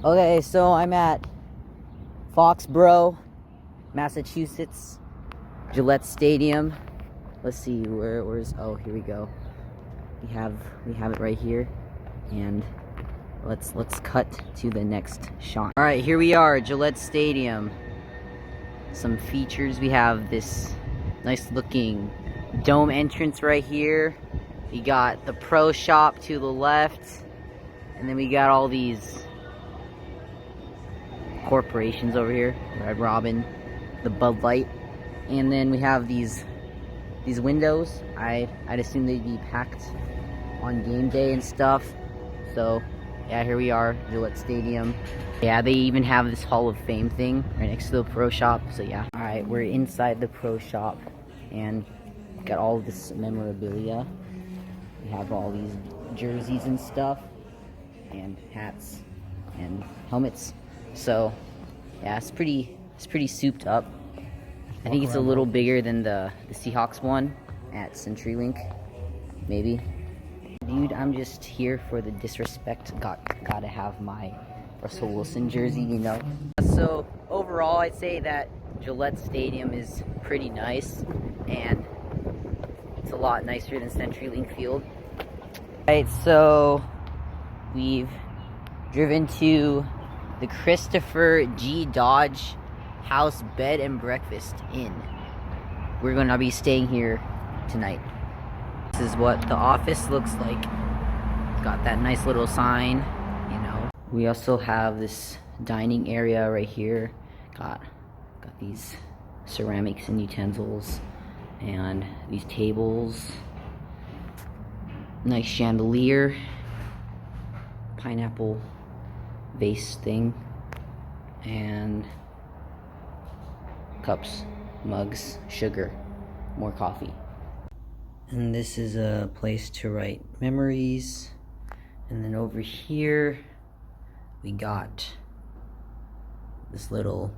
Okay, so I'm at Foxborough, Massachusetts, Gillette Stadium. Let's see where's oh, here we go. We have it right here, and let's cut to the next shot. All right, here we are, Gillette Stadium. Some features: we have this nice looking dome entrance right here. We got the pro shop to the left, and then we got all these corporations over here. Red Robin, the Bud Light, and then we have these windows. I'd assume they'd be packed on game day and stuff. So yeah, here we are, Gillette Stadium. Yeah, they even have this Hall of Fame thing right next to the pro shop. So yeah. All right, we're inside the pro shop and got all this memorabilia. We have all these jerseys and stuff, and hats and helmets. So yeah, it's pretty souped up. I think it's a little bigger than the Seahawks one at CenturyLink, maybe. Dude, I'm just here for the disrespect. Gotta have my Russell Wilson jersey, you know. So overall, I'd say that Gillette Stadium is pretty nice, and it's a lot nicer than CenturyLink Field. Alright, so we've driven to the Christopher G. Dodge House Bed and Breakfast Inn. We're gonna be staying here tonight. This is what the office looks like. Got that nice little sign, you know. We also have this dining area right here. Got these ceramics and utensils, and these tables. Nice chandelier, pineapple vase thing, and cups, mugs, sugar, more coffee. And this is a place to write memories. And then over here we got this little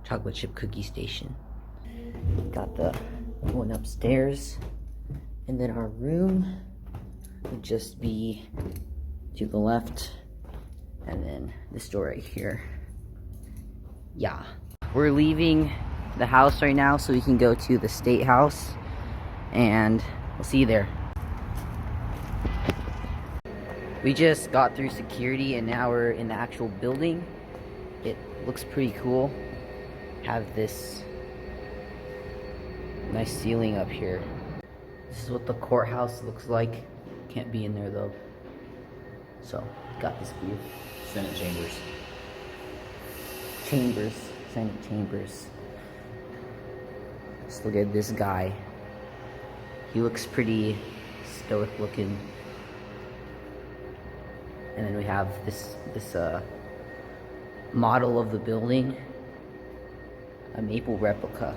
chocolate chip cookie station. Got the one upstairs, and then our room would just be to the left, and then this door right here. Yeah, we're leaving the house right now so we can go to the State House, and we'll see you there. We just got through security and now we're in the actual building. It looks pretty cool. Have this nice ceiling up here. This is what the courthouse looks like. Can't be in there though. So, got this view. Senate chambers. Senate chambers. Let's look at this guy. He looks pretty stoic looking. And then we have this model of the building, a maple replica.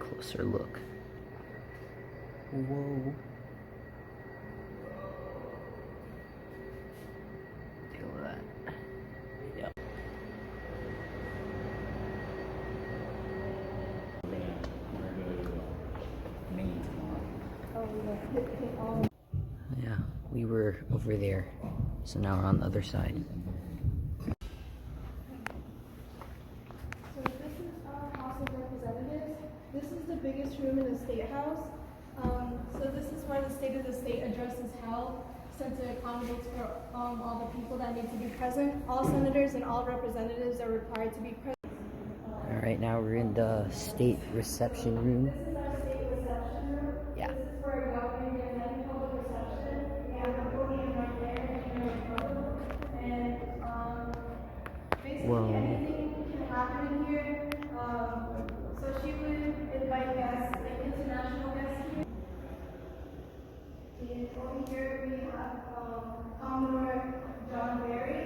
Closer look. Whoa. Take a look at that. Yep. Maine tomorrow. Yeah, we were over there, so now we're on the other side. So this is our House of Representatives. This is the biggest room in the State House. So this is where the State of the State address is held, since it accommodates for all the people that need to be present. All senators and all representatives are required to be present. All right, now we're in the state reception room. This is our state reception room. Yeah. This is for a government and any public reception. We have a podium right there in the photo. And basically anything can happen in here. So she would invite guests, like international guests here. And over here we have Commodore John Barry.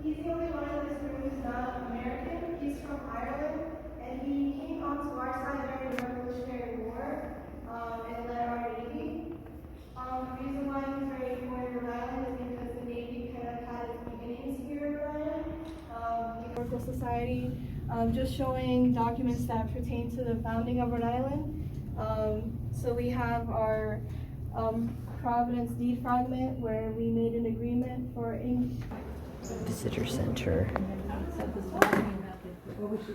He's the only one in this room who's not American. He's from Ireland, and he came onto our side during the Revolutionary War and led our Navy. The reason why he's very important in Rhode Island is because the Navy kind of had its beginnings here in Rhode Island. Historical Society, just showing documents that pertain to the founding of Rhode Island. So we have our Providence deed fragment where we made an agreement for Visitor center.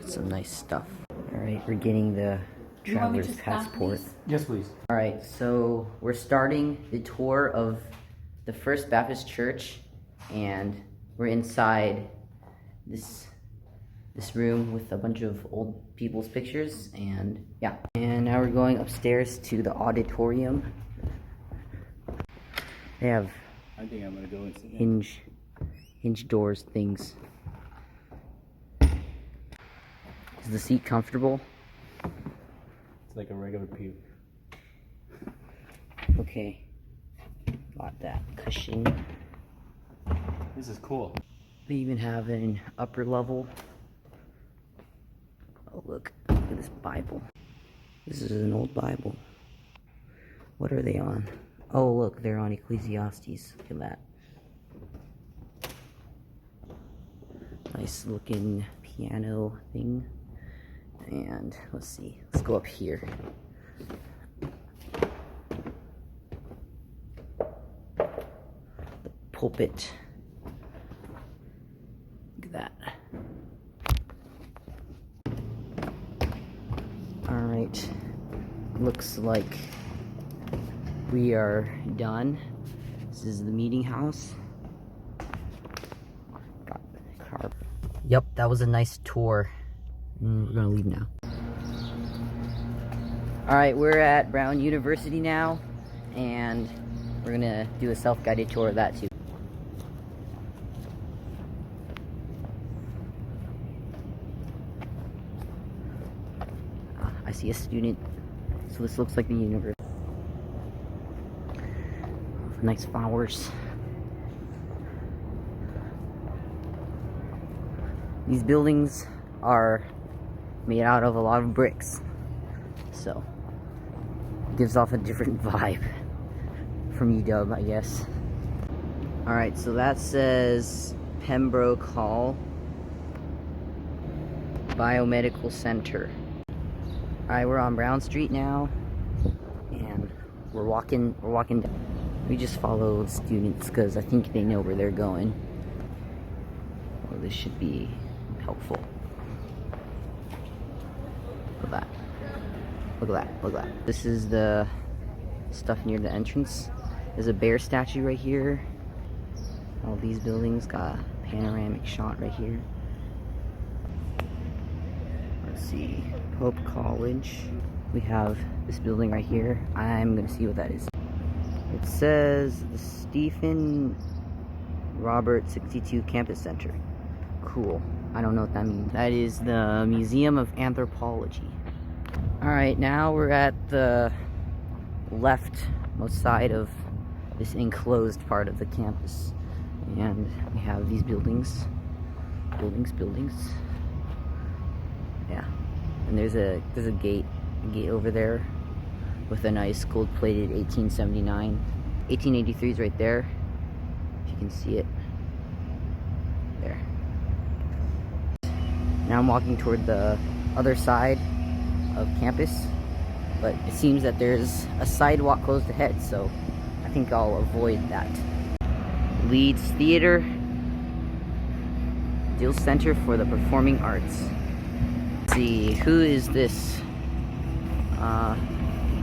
Some nice stuff. Alright, we're getting the traveler's passport. Yes, please. Alright, so we're starting the tour of the First Baptist Church, and we're inside this room with a bunch of old people's pictures, and yeah. And now we're going upstairs to the auditorium. They have I think I'm gonna go and see. hinge doors things. Is the seat comfortable? It's like a regular pew. Okay. Got that cushion. This is cool. They even have an upper level. Oh, look at this Bible. This is an old Bible. What are they on? Oh, look, they're on Ecclesiastes. Look at that. Nice looking piano thing. And let's see. Let's go up here. The pulpit. Look at that. Alright. Looks like we are done. This is the meeting house. Got the car. Yep, that was a nice tour. We're gonna leave now. Alright, we're at Brown University now, and we're gonna do a self-guided tour of that too. I see a student. So this looks like the university. Nice flowers. These buildings are made out of a lot of bricks, so it gives off a different vibe from UW, I guess. Alright, so that says Pembroke Hall Biomedical Center. Alright, we're on Brown Street now, and we're walking down. We just follow students because I think they know where they're going. Well, this should be helpful. Look at that. Look at that. Look at that. This is the stuff near the entrance. There's a bear statue right here. All these buildings got a panoramic shot right here. Let's see. Pope College. We have this building right here. I'm gonna see what that is. It says the Stephen Robert 62 Campus Center. Cool. I don't know what that means. That is the Museum of Anthropology. Alright, now we're at the leftmost side of this enclosed part of the campus. And we have these buildings. Buildings. Yeah. And there's a gate over there with a nice gold-plated 1879. 1883 is right there, if you can see it. There. Now I'm walking toward the other side of campus, but it seems that there's a sidewalk closed ahead, so I think I'll avoid that. Leeds Theater, Dill Center for the Performing Arts. Let's see, who is this?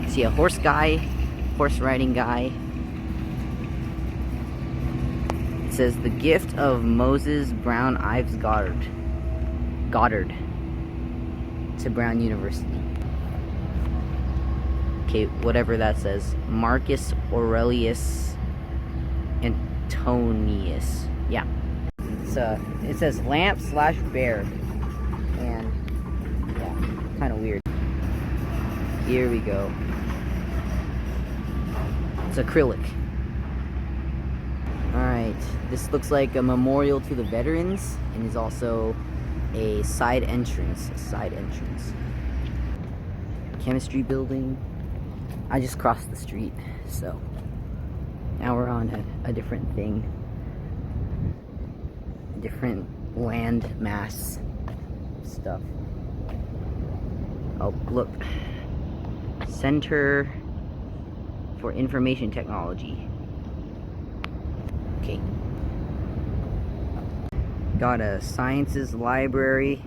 See a horse riding guy. It says the gift of Moses Brown Ives Goddard to Brown University. Okay, whatever that says. Marcus Aurelius Antonius. Yeah. It says lamp/bear. And yeah, kind of weird. Here we go. It's acrylic. Alright, this looks like a memorial to the veterans and is also a side entrance. Chemistry building. I just crossed the street, so now we're on a different thing. A different land mass stuff. Oh, look. Center for Information Technology. Okay. Got a sciences library.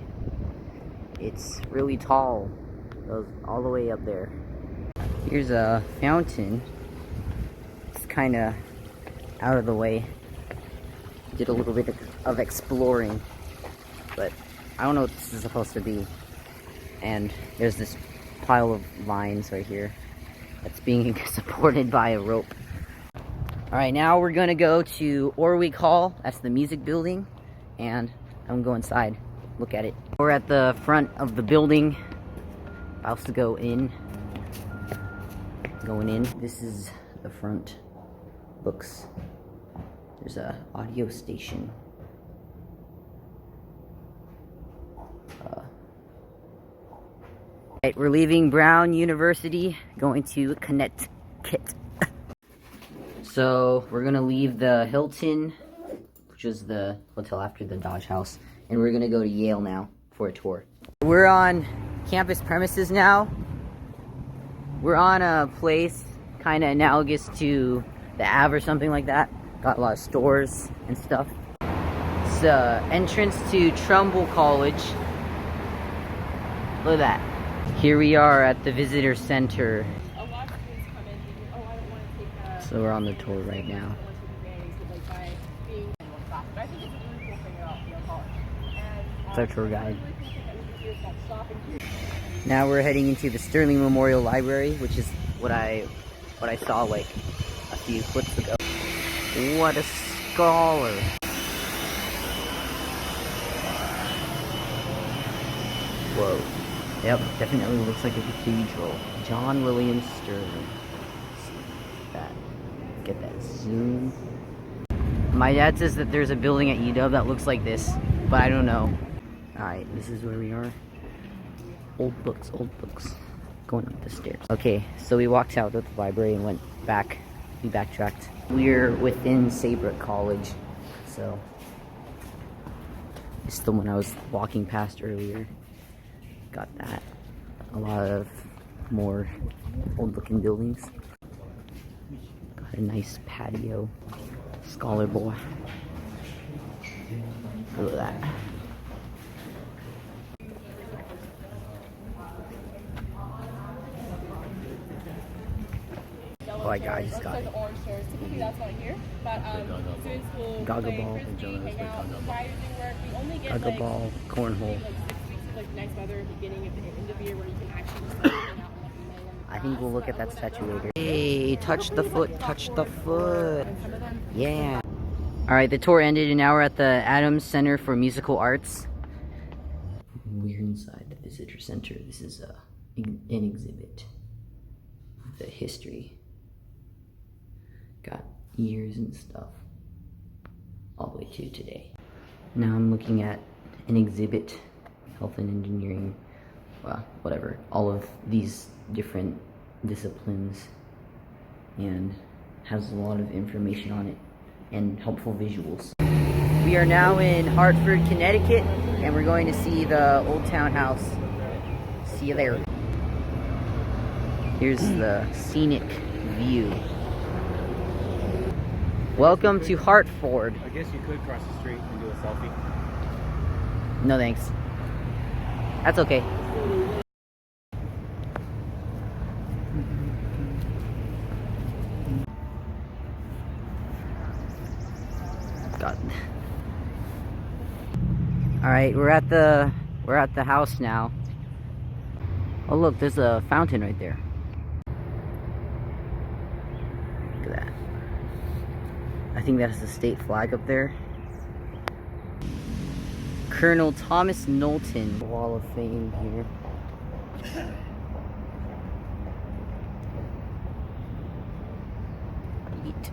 It's really tall. Goes all the way up there. Here's a fountain. It's kind of out of the way. Did a little bit of exploring, but I don't know what this is supposed to be. And there's this pile of vines right here that's being supported by a rope. Alright, now we're gonna go to Orwick Hall. That's the music building, and I'm gonna go inside, look at it. We're at the front of the building, about to go in. Going in. This is the front. Looks. There's a audio station. Right, we're leaving Brown University, going to Connecticut. So we're gonna leave the Hilton, which is the hotel after the Dodge House, and we're gonna go to Yale now for a tour. We're on campus premises now. We're on a place kind of analogous to the Ave or something like that. Got a lot of stores and stuff. It's the entrance to Trumbull College. Look at that. Here we are at the visitor center. So we're on the tour right now. It's our tour guide. Now we're heading into the Sterling Memorial Library, which is what I saw like a few clips ago. What a scholar! Whoa. Yep, definitely looks like a cathedral. John William Sterling. That. Get that zoom. My dad says that there's a building at UW that looks like this, but I don't know. Alright, this is where we are. Old books, going up the stairs. Okay, so we walked out of the library and went back. We backtracked. We're within Saybrook College, so it's the one I was walking past earlier. Got that. A lot of more old-looking buildings. Got a nice patio. Scholar boy. Look at that. Oh my god, I just got it. Gaga ball. Gaga ball, cornhole. I think we'll look at that statue later. Hey, touch the foot, touch the foot. Yeah. Alright, the tour ended and now we're at the Adams Center for Musical Arts. We're inside the visitor center. This is an exhibit. The history. Got years and stuff. All the way to today. Now I'm looking at an exhibit. Health and engineering. Well, whatever. All of these different disciplines. And has a lot of information on it. And helpful visuals. We are now in Hartford, Connecticut. And we're going to see the Old Town House. See you there. Here's the scenic view. Welcome to Hartford. I guess you could cross the street and do a selfie. No thanks. That's okay. God. All right, we're at the house now. Oh look, there's a fountain right there. Look at that. I think that's the state flag up there. Colonel Thomas Knowlton. Wall of Fame here. Neat.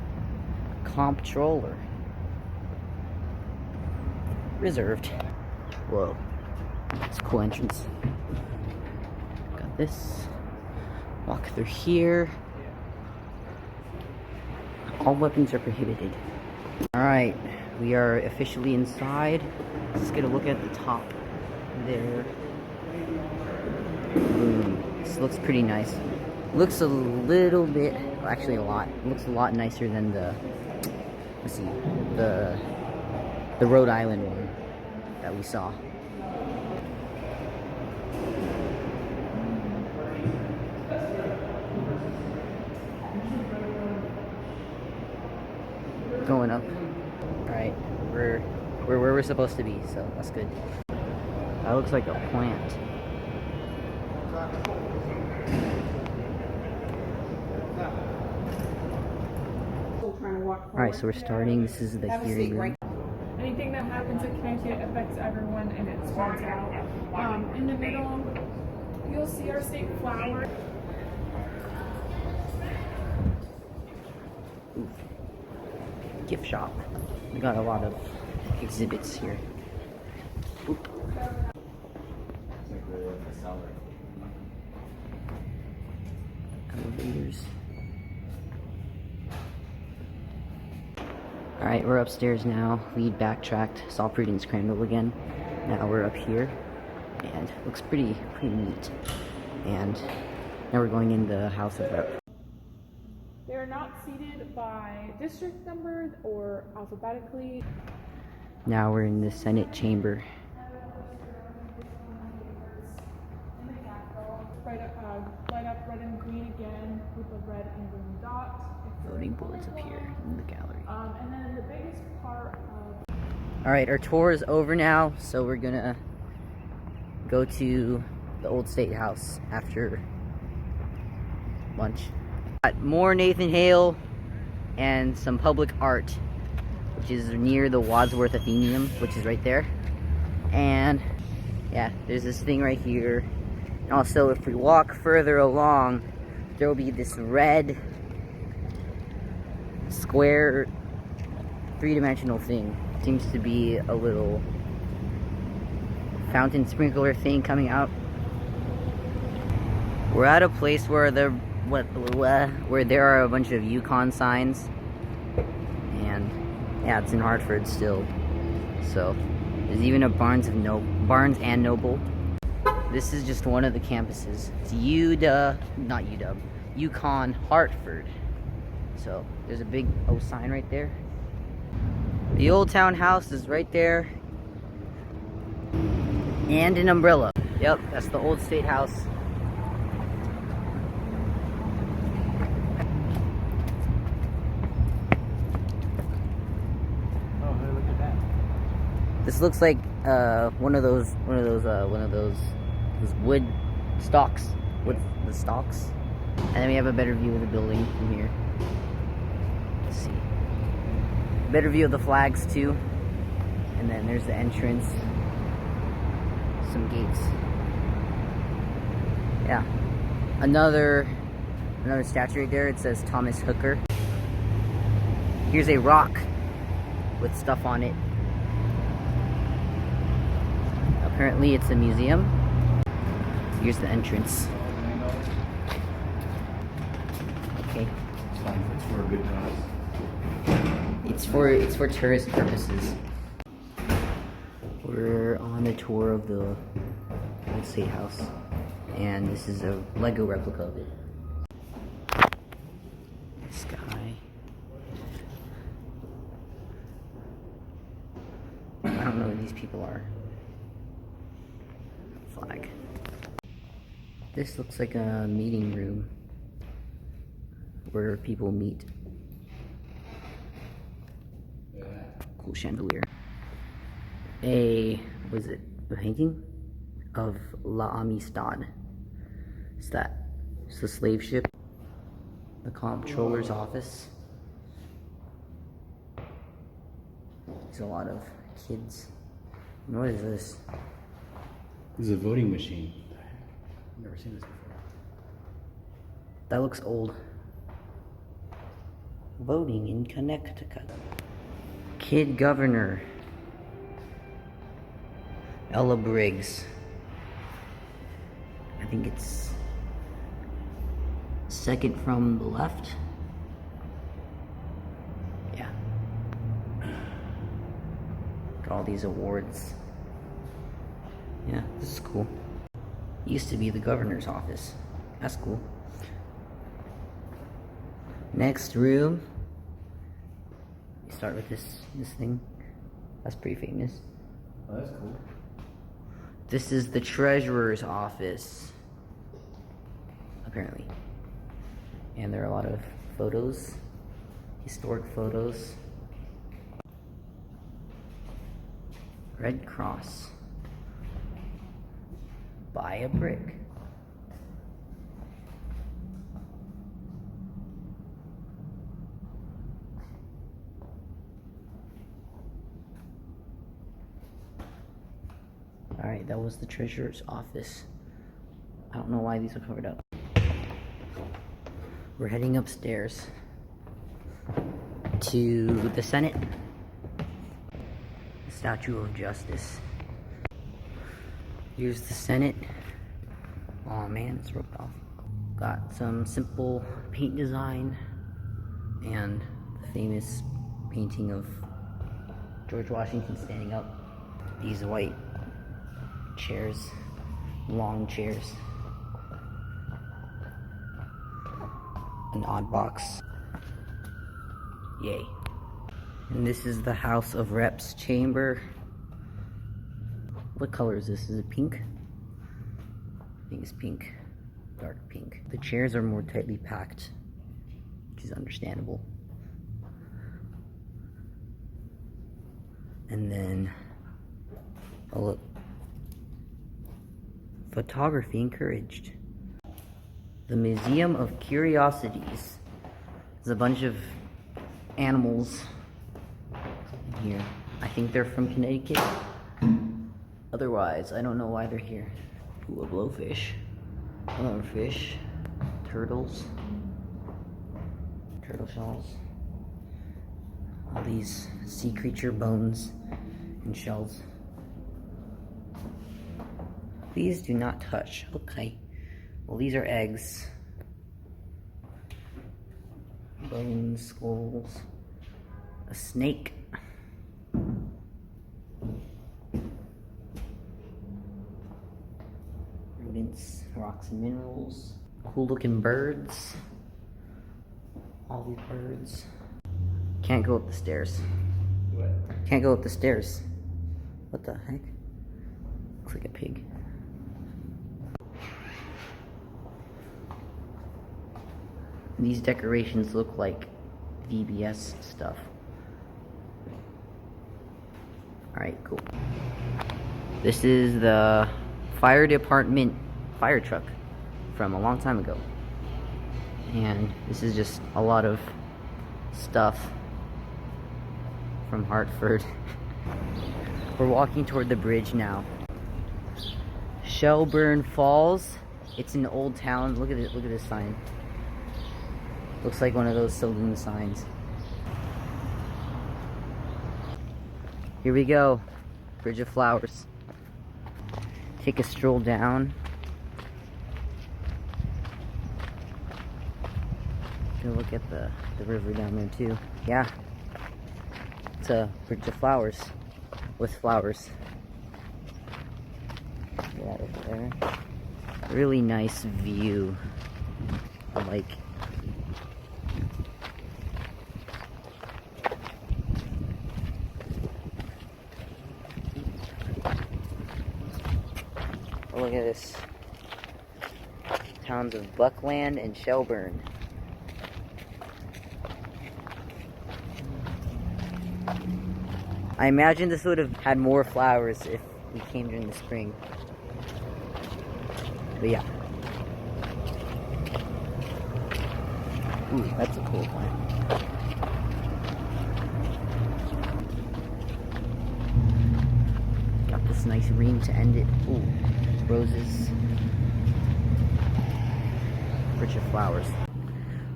Comptroller. Reserved. Whoa. It's a cool entrance. Got this. Walk through here. All weapons are prohibited. Alright, we are officially inside. Let's get a look at the top there. Boom. This looks pretty nice. Looks a little bit actually a lot. It looks a lot nicer than the, let's see, the Rhode Island one that we saw. Going up. Alright, we're where we're supposed to be, so that's good. That looks like a plant. Alright, so we're starting. This is the hearing room. Anything that happens in Connecticut affects everyone and it spreads out. In the middle, you'll see our state flower. Ooh. Gift shop. We got a lot of exhibits here. Oop. It's like really like a cellar. Elevators. Alright, we're upstairs now. We backtracked, saw Prudence Crandall again. Now we're up here, and it looks pretty neat. And now we're going in the House of Rep. They're not seated by district number or alphabetically. Now we're in the Senate chamber. Light up red and green again with the red and green dot. Voting boards up here in the gallery. And then the biggest part of... Alright, our tour is over now, so we're gonna go to the old State House after lunch. Got more Nathan Hale and some public art, which is near the Wadsworth Athenaeum, which is right there. And yeah, there's this thing right here. And also, if we walk further along, there will be this red square three-dimensional thing. Seems to be a little fountain sprinkler thing coming out. We're at a place where where there are a bunch of UConn signs, and yeah, it's in Hartford still. So there's even a Barnes and Noble. This is just one of the campuses. It's UConn Hartford. So there's a big O sign right there. The Old Town House is right there. And an umbrella. Yep, that's the Old State House. Oh, hey, look at that. This looks like one of those wood stalks. The stalks. And then we have a better view of the building from here. Let's see. Better view of the flags too. And then there's the entrance. Some gates. Yeah. Another statue right there. It says Thomas Hooker. Here's a rock with stuff on it. Apparently it's a museum. Here's the entrance. Okay. It's fine. It's for a good cause. It's for tourist purposes. We're on a tour of the Old State House, and this is a Lego replica of it. Sky. I don't know who these people are. Flag. This looks like a meeting room where people meet. Cool chandelier. A painting of La Amistad. It's the slave ship. The comptroller's office. There's a lot of kids. And what is this? This is a voting machine. I've never seen this before. That looks old. Voting in Connecticut. Kid governor. Ella Briggs. I think it's second from the left. Yeah. Got all these awards. Yeah, this is cool. Used to be the governor's office. That's cool. Next room. We start with this thing. That's pretty famous. Oh, that's cool. This is the treasurer's office, apparently. And there are a lot of photos, historic photos. Red Cross. Buy a brick. Alright, that was the treasurer's office. I don't know why these are covered up. We're heading upstairs to the Senate. The Statue of Justice. Here's the Senate. Oh man, it's roped off. Got some simple paint design and the famous painting of George Washington standing up. These white chairs, long chairs. An odd box. Yay. And this is the House of Reps chamber. What color is this? Is it pink? I think it's pink. Dark pink. The chairs are more tightly packed, which is understandable. And then, oh look. Photography encouraged. The Museum of Curiosities. There's a bunch of animals in here. I think they're from Connecticut. Otherwise, I don't know why they're here. Ooh, a blowfish. Another fish. Turtles. Turtle shells. All these sea creature bones and shells. Please do not touch. Okay. Well, these are eggs. Bones, skulls. A snake. Rodents, rocks and minerals. Cool looking birds. All these birds. Can't go up the stairs. What? Can't go up the stairs. What the heck? Looks like a pig. These decorations look like VBS stuff. Alright, cool. This is the fire department fire truck from a long time ago. And this is just a lot of stuff from Hartford. We're walking toward the bridge now. Shelburne Falls. It's an old town. Look at it. Look at this sign. Looks like one of those saloon signs. Here we go. Bridge of Flowers. Take a stroll down. Go look at the river down there too. Yeah. It's a bridge of flowers. With flowers. Get that over there. Really nice view. I like. Look at this. Towns of Buckland and Shelburne. I imagine this would have had more flowers if we came during the spring. But yeah. Ooh, that's a cool plant. Got this nice ring to end it. Ooh. Roses, bridge of flowers.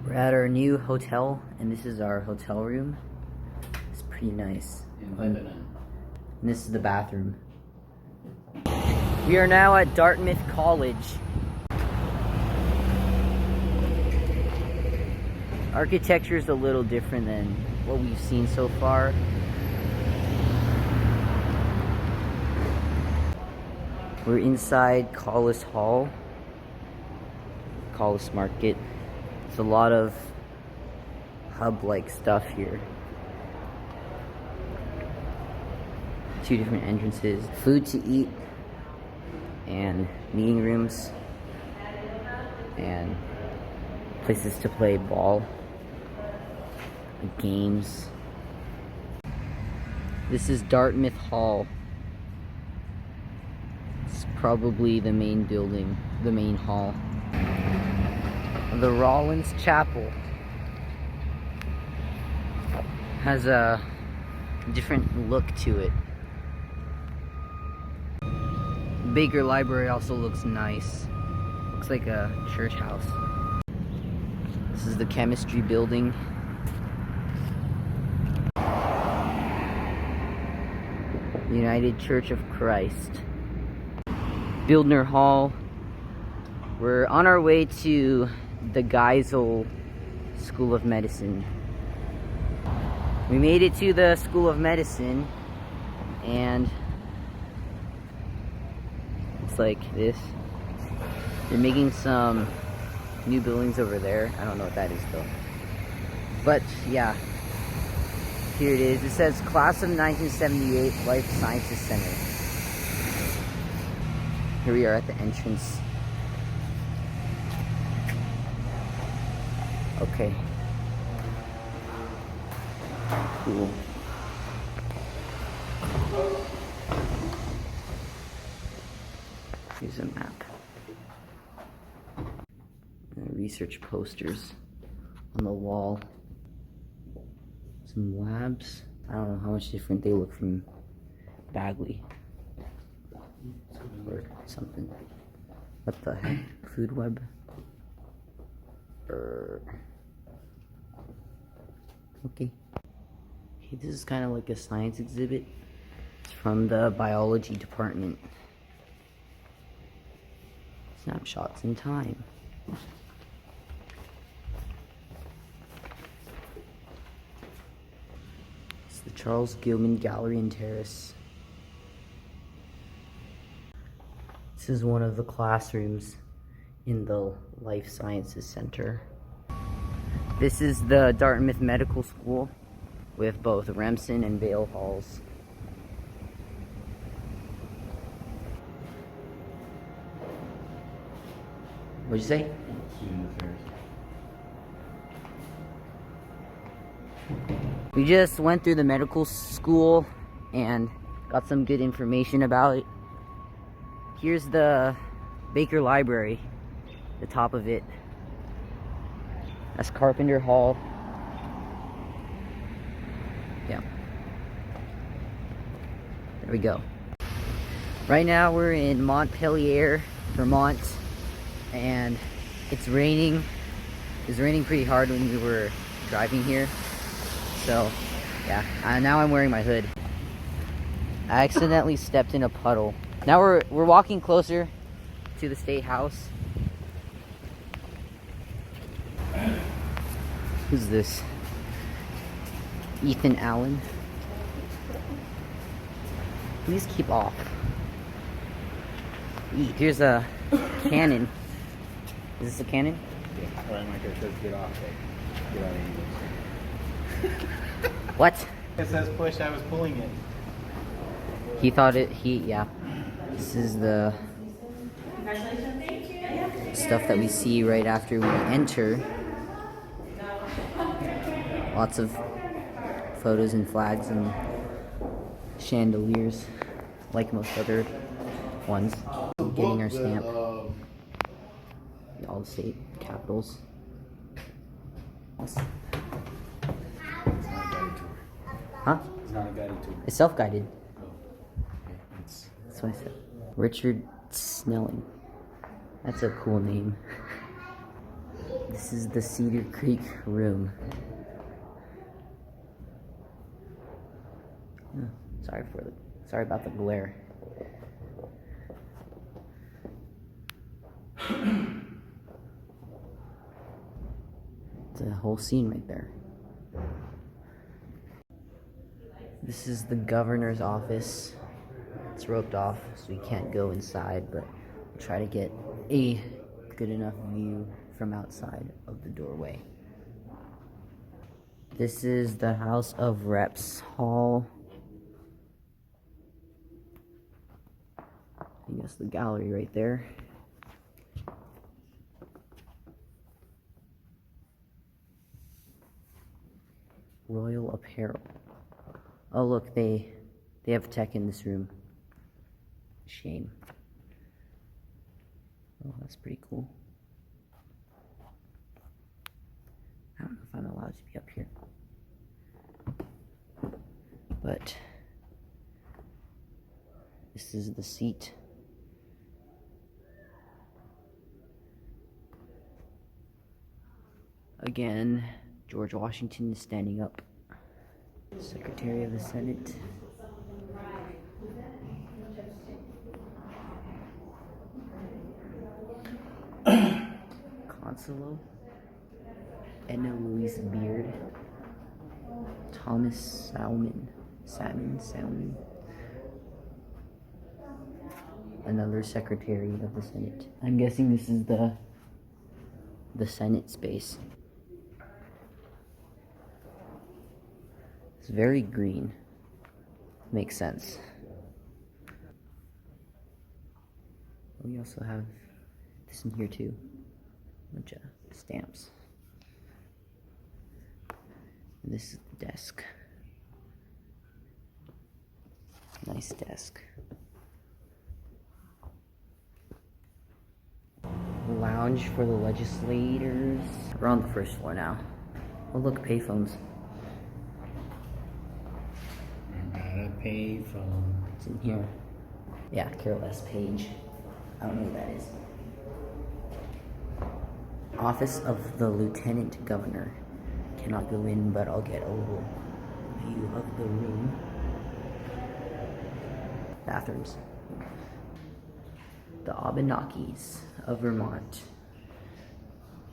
We're at our new hotel, and this is our hotel room. It's pretty nice. In Lebanon. And this is the bathroom. We are now at Dartmouth College. Architecture is a little different than what we've seen so far. We're inside Collis Hall, Collis Market. It's a lot of pub-like stuff here. Two different entrances. Food to eat, and meeting rooms, and places to play ball, games. This is Dartmouth Hall. It's probably the main building, the main hall. The Rollins Chapel has a different look to it. Baker Library also looks nice. Looks like a church house. This is the chemistry building. United Church of Christ. Bildner Hall. We're on our way to the Geisel School of Medicine. We made it to the School of Medicine, and it's like this. They're making some new buildings over there. I don't know what that is though. But yeah, here it is. It says Class of 1978 Life Sciences Center. Here we are at the entrance. Okay. Cool. Here's a map. Research posters on the wall. Some labs. I don't know how much different they look from Bagley or something. What the heck? Food web? Okay. Okay, this is kind of like a science exhibit. It's from the biology department. Snapshots in time. It's the Charles Gilman Gallery and Terrace. This is one of the classrooms in the Life Sciences Center. This is the Dartmouth Medical School with both Remsen and Vale halls. What'd you say? Student affairs. We just went through the medical school and got some good information about it. Here's the Baker Library, the top of it. That's Carpenter Hall. Yeah. There we go. Right now we're in Montpelier, Vermont, and it's raining. It was raining pretty hard when we were driving here. So, yeah. Now I'm wearing my hood. I accidentally stepped in a puddle. Now we're walking closer to the State House. Who's this? Ethan Allen. Please keep off. Here's a cannon. Is this a cannon? Yeah. Alright, Mike, it says get off. Get out of here. What? It says push, I was pulling it. He thought it, yeah. This is the stuff that we see right after we enter. Lots of photos and flags and chandeliers, like most other ones. Getting our stamp. All the state capitals. It's not a guided tour. Huh? It's not a guided tour. It's self-guided. Oh. Okay. That's what I said. Richard Snelling. That's a cool name. This is the Cedar Creek room. Oh, sorry about the glare. It's a whole scene right there. This is the governor's office. It's roped off, so we can't go inside, but we'll try to get a good enough view from outside of the doorway. This is the House of Reps Hall. I guess the gallery right there. Royal Apparel. Oh look, they have tech in this room. Shame. Oh, that's pretty cool. I don't know if I'm allowed to be up here. But this is the seat. Again, George Washington is standing up. Secretary of the Senate. Consulo. Edna Louise Beard. Thomas Salmon. Another Secretary of the Senate. I'm guessing this is the Senate space. It's very green. Makes sense. We also have this in here too. A bunch of stamps. And this is the desk. Nice desk. Lounge for the legislators. We're on the first floor now. Oh look, payphones. Gotta pay phone. It's in here. Yeah, Carol S. Page. I don't know who that is. Office of the Lieutenant Governor. Cannot go in, but I'll get a little view of the room. Bathrooms. The Abenakis of Vermont.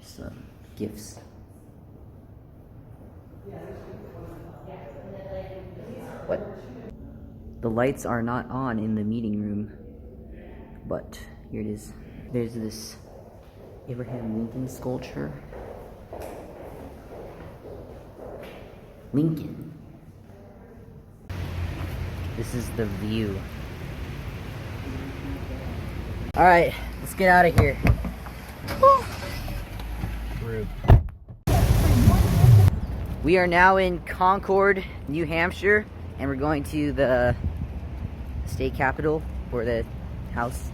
Some gifts. What? The lights are not on in the meeting room, but here it is. There's this Abraham Lincoln sculpture. Lincoln. This is the view. Alright, let's get out of here. Rude. We are now in Concord, New Hampshire, and we're going to the state capitol, or the house.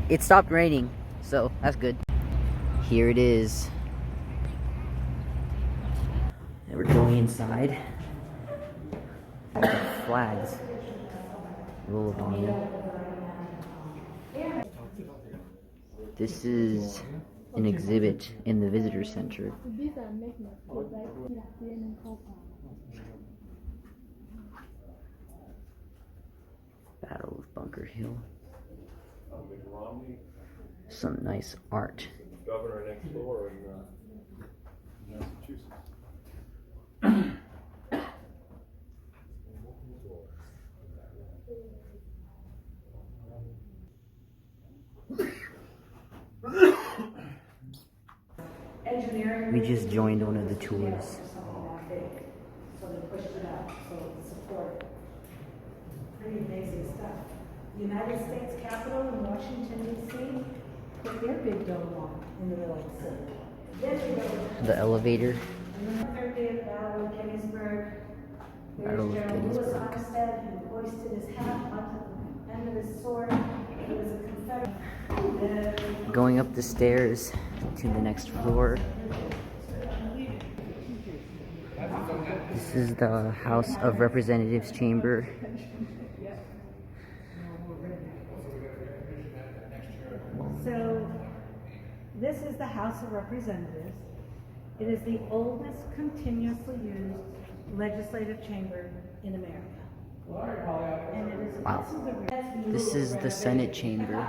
It stopped raining, so that's good. Here it is. And we're going inside. We got flags. Roll of honor. This is an exhibit in the visitor center. Battle of Bunker Hill. Some nice art. Governor next door in Massachusetts. We just joined one of the tours. So they pushed it out, so it's supported. Pretty amazing stuff. The United States Capitol in Washington, D.C. put their big dome on in the middle of the city. Then we go The elevator. to the 30th Battle of Gettysburg. Battle of There's General Lewis Gettysburg. Armistead, who hoisted his hat onto the end of his sword. He was a Confederate. Going up the stairs to the next floor. This is the House of Representatives chamber. So, this is the House of Representatives. It is the oldest continuously used legislative chamber in America. And it is Wow. This is the Senate chamber.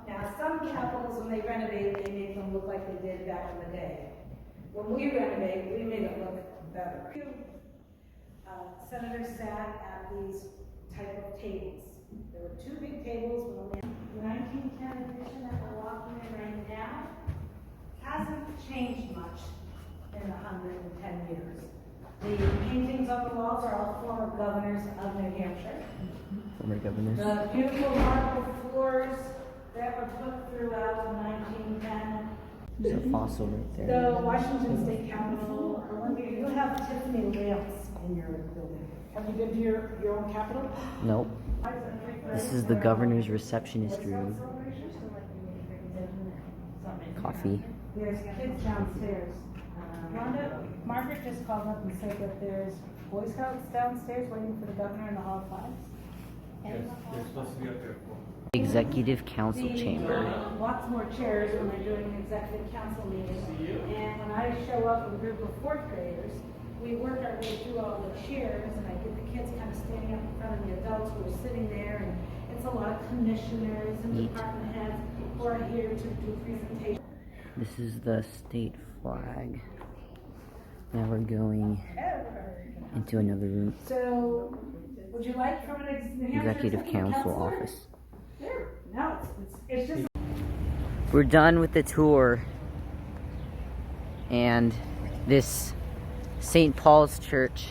Now, some capitals, when they renovate, they make them look like they did back in the day. When we renovate, we make it look better. Senators sat at these type of tables. There were two big tables with only the 1910 edition that we're walking in right now. Hasn't changed much in 110 years. The paintings on the walls are all former governors of New Hampshire. Former governors. The beautiful marble floors that were put throughout 1910. There's a fossil right there. The Washington State Capitol, Olympia, you have Tiffany lamps in your building. Have you been to your own capitol? Nope. This is the governor's receptionist room. Coffee. There's kids downstairs. Rhonda, Margaret just called up and said that there's Boy Scouts downstairs waiting for the governor in the Hall of Flags. Yes, they're supposed to be up there. Executive Council Chamber. Lots more chairs when they're doing an executive council meeting. And when I show up with a group of fourth graders, we work our way through all the chairs, and I get the kids kind of standing up in front of the adults who are sitting there, and it's a lot of commissioners and department heads who are here to do presentations. This is the state flag. Now we're going into another room. So, would you like from an New Hampshire Executive Council counselor? office. There. No, it's just. We're done with the tour, and this St. Paul's Church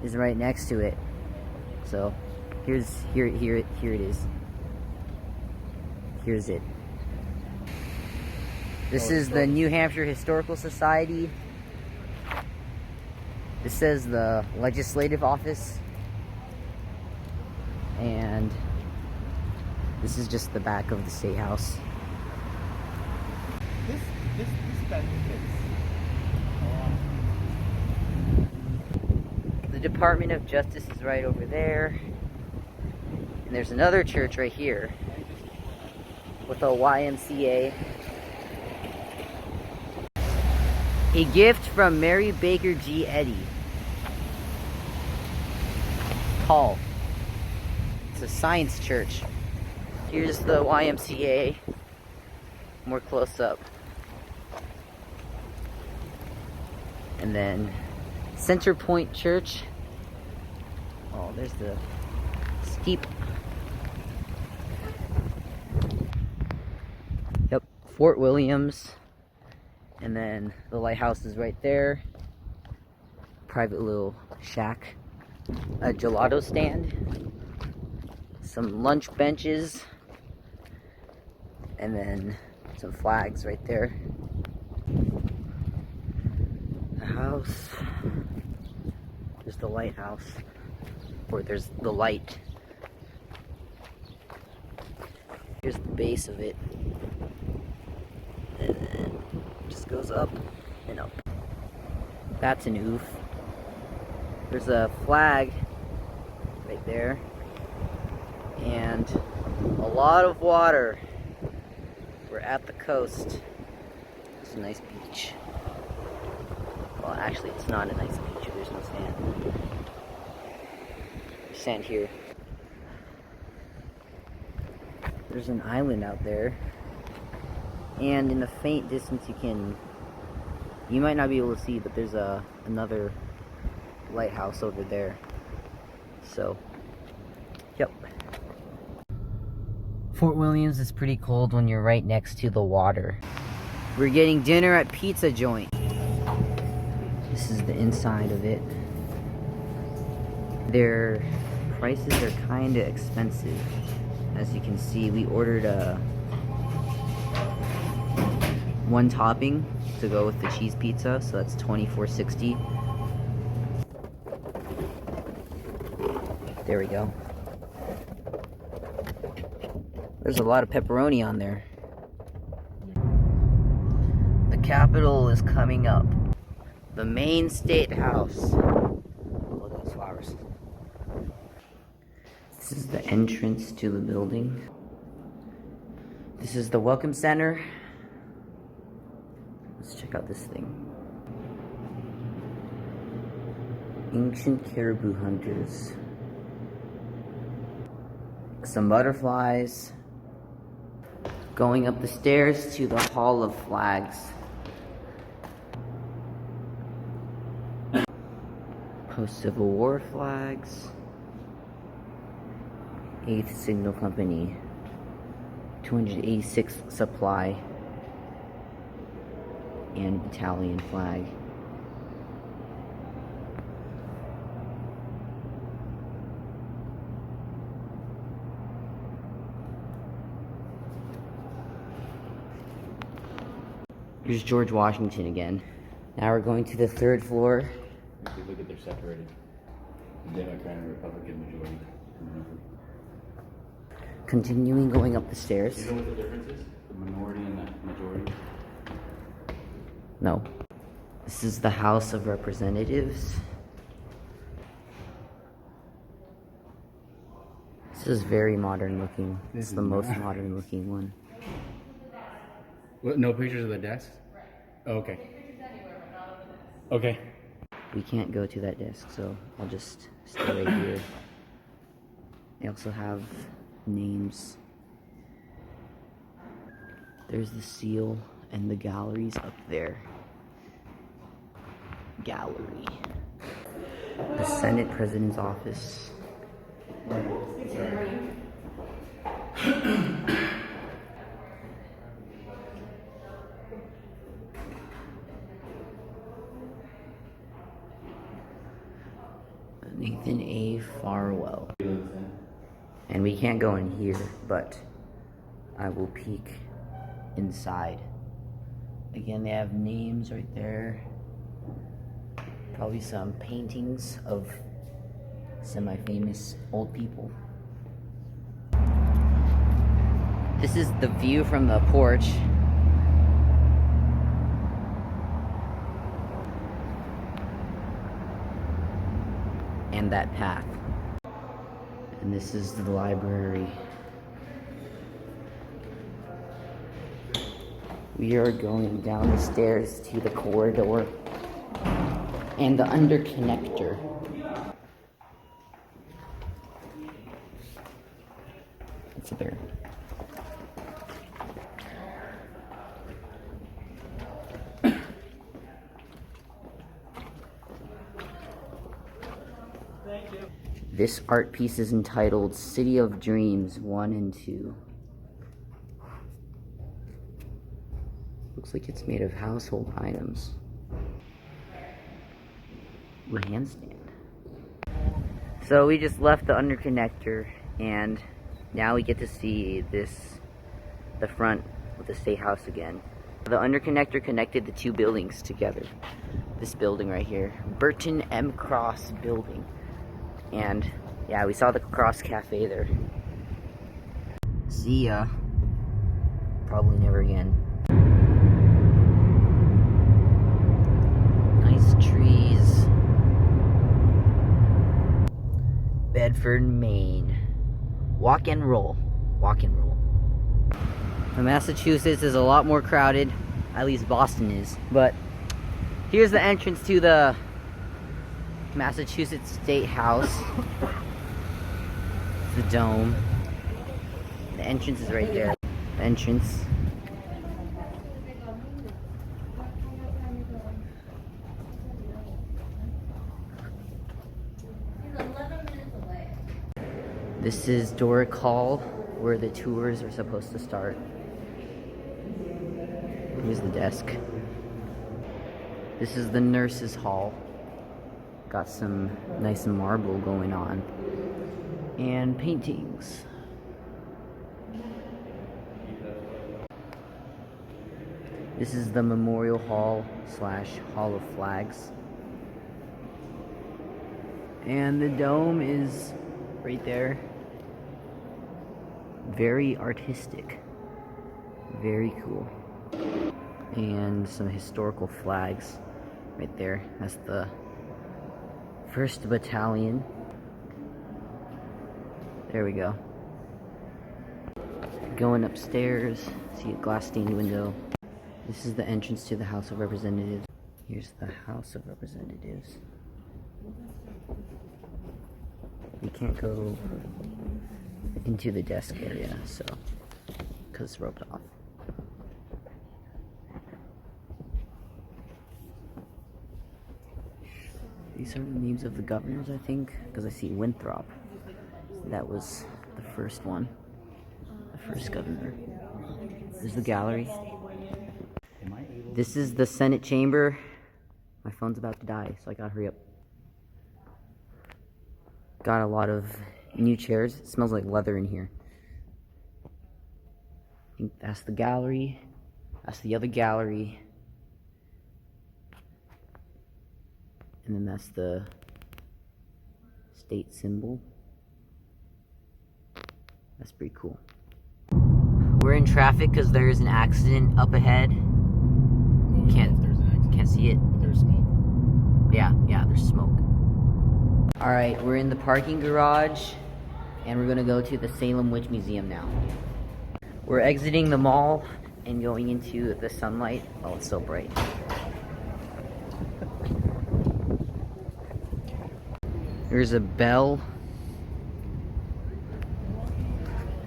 is right next to it. So here it is. Here's it. This is the New Hampshire Historical Society. This says the legislative office, and this is just the back of the State House. This benefits. The Department of Justice is right over there. And there's another church right here with a YMCA. A gift from Mary Baker G. Eddy. Paul. It's a science church. Here's the YMCA. More close up. And then Center Point Church. Oh, there's the steep. Yep, Fort Williams. And then the lighthouse is right there. Private little shack. A gelato stand. Some lunch benches. And then some flags right there. The house. There's the lighthouse. Or there's the light. Here's the base of it. And then it just goes up and up. That's an oof. There's a flag right there. And a lot of water. We're at the coast. It's a nice beach. Well, actually, it's not a nice beach. There's no sand. There's sand here. There's an island out there. And in the faint distance you might not be able to see, but there's another lighthouse over there. So, yep. Fort Williams is pretty cold when you're right next to the water. We're getting dinner at Pizza Joint. This is the inside of it. Their prices are kind of expensive. As you can see, we ordered one topping to go with the cheese pizza, so that's $24.60. There we go. There's a lot of pepperoni on there. The Capitol is coming up. The Maine State House. Look at those flowers. This is the entrance to the building. This is the Welcome Center. Let's check out this thing. Ancient caribou hunters. Some butterflies. Going up the stairs to the Hall of Flags. Post-Civil War flags. 8th Signal Company. 286th Supply. and battalion flag. Here's George Washington again. Now we're going to the 3rd floor. If you look at, they're separated. Democrat and Republican majority. Continuing going up the stairs. Do you know what the difference is? The minority and the majority? No. This is the House of Representatives. This is very modern looking. This is the most modern looking one. What, no pictures of the desk? Right. Oh, okay. Okay. We can't go to that desk, so I'll just stay right here. They also have names. There's the seal and the galleries up there. Gallery. The Senate President's office. Nathan A. Farwell. And we can't go in here, but I will peek inside. Again, they have names right there. Probably some paintings of semi-famous old people. This is the view from the porch. And that path. And this is the library. We are going down the stairs to the corridor and the underconnector. It's a bear. This art piece is entitled City of Dreams 1 and 2. Looks like it's made of household items. Ooh, a handstand. So we just left the underconnector and now we get to see the front of the State House again. The underconnector connected the two buildings together. This building right here, Burton M. Cross building. And yeah, we saw the Cross Cafe there. See ya. Probably never again. Nice trees. Bedford, Maine. Walk and roll. Walk and roll. Massachusetts is a lot more crowded. At least Boston is. But here's the entrance to the Massachusetts State House. The dome. The entrance is right there. The entrance. This is Doric Hall, where the tours are supposed to start. Here's the desk. This is the nurses' hall. Got some nice marble going on. And paintings. This is the Memorial Hall / Hall of Flags. And the dome is right there. Very artistic. Very cool. And some historical flags right there. That's the 1st Battalion. There we go. Going upstairs, see a glass stained window. This is the entrance to the House of Representatives. Here's the House of Representatives. We can't go into the desk area, so, because it's roped off. These are the names of the governors, I think, because I see Winthrop. That was the first one. The first governor. There's the gallery. This is the Senate chamber. My phone's about to die, so I gotta hurry up. Got a lot of new chairs. It smells like leather in here. I think that's the gallery. That's the other gallery. And then that's the state symbol. That's pretty cool. We're in traffic because there's an accident up ahead. Can't see it. There's smoke. Yeah, there's smoke. Alright, we're in the parking garage and we're gonna go to the Salem Witch Museum now. We're exiting the mall and going into the sunlight. Oh, it's so bright. There's a bell.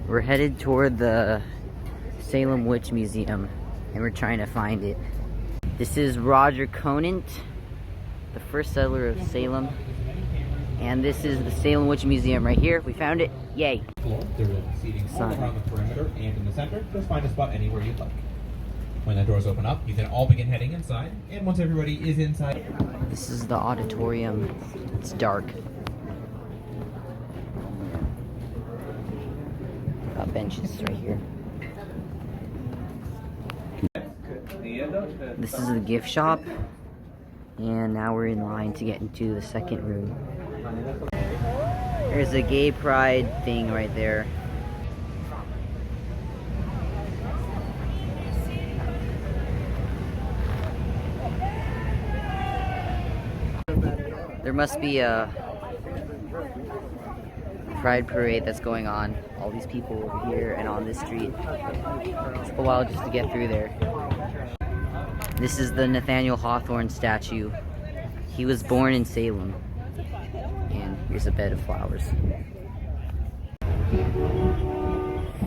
We're headed toward the Salem Witch Museum and we're trying to find it. This is Roger Conant, the first settler of Salem. And this is the Salem Witch Museum right here. We found it. Yay. There will be seating all around the perimeter and in the center. Just find a spot anywhere you'd like. When the doors open up, you can all begin heading inside. And once everybody is inside... This is the auditorium. It's dark. Got benches right here. This is the gift shop. And now we're in line to get into the second room. There's a gay pride thing right there. There must be a pride parade that's going on. All these people over here and on this street. It took a while just to get through there. This is the Nathaniel Hawthorne statue. He was born in Salem. And here's a bed of flowers.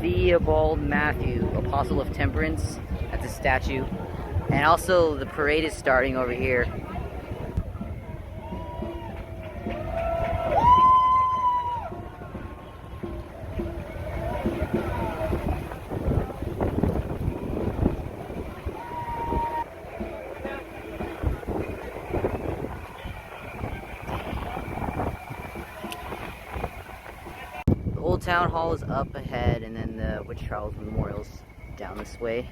Theobald Matthew, Apostle of Temperance. That's a statue. And also the parade is starting over here. Old Town Hall is up ahead, and then the Witch Trials Memorial's down this way.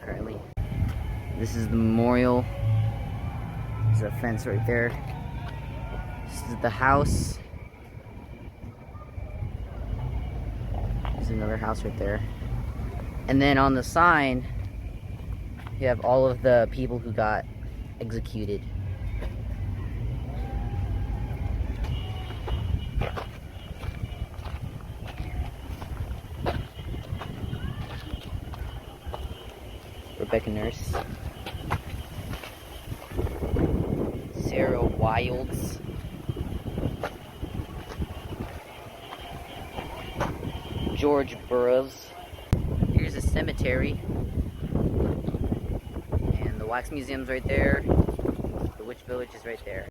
Currently, this is the memorial. There's a fence right there. This is the house. There's another house right there. And then on the sign, you have all of the people who got executed. Rebecca Nurse, Sarah Wilds, George Burroughs. Here's a cemetery, and the Wax Museum's right there. The Witch Village is right there.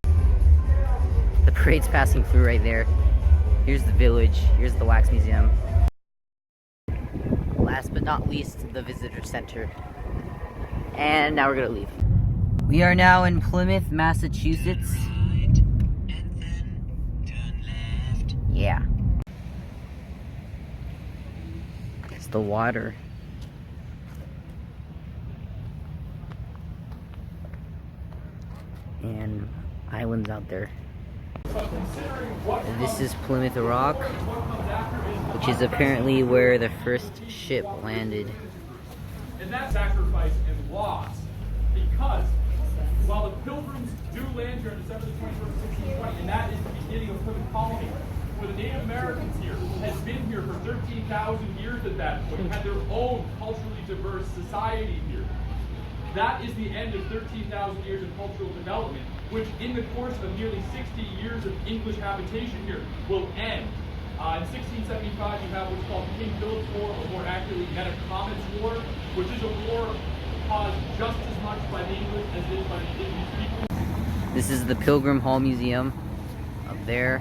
The parade's passing through right there. Here's the village. Here's the Wax Museum. Last but not least, the visitor center. And now we're gonna leave. We are now in Plymouth, Massachusetts. Yeah. It's the water. And islands out there. This is Plymouth Rock, which is apparently where the first ship landed. And that sacrifice and loss, because while the Pilgrims do land here on December the 21st, 1620, and that is the beginning of Plymouth Colony, where the Native Americans here had been here for 13,000 years at that point, had their own culturally diverse society here. That is the end of 13,000 years of cultural development, which in the course of nearly 60 years of English habitation here will end. In 1675, you have what's called King Philip's War, or more accurately, Metacomet's War, which is a war caused just as much by the English as it is by the indigenous people. This is the Pilgrim Hall Museum up there.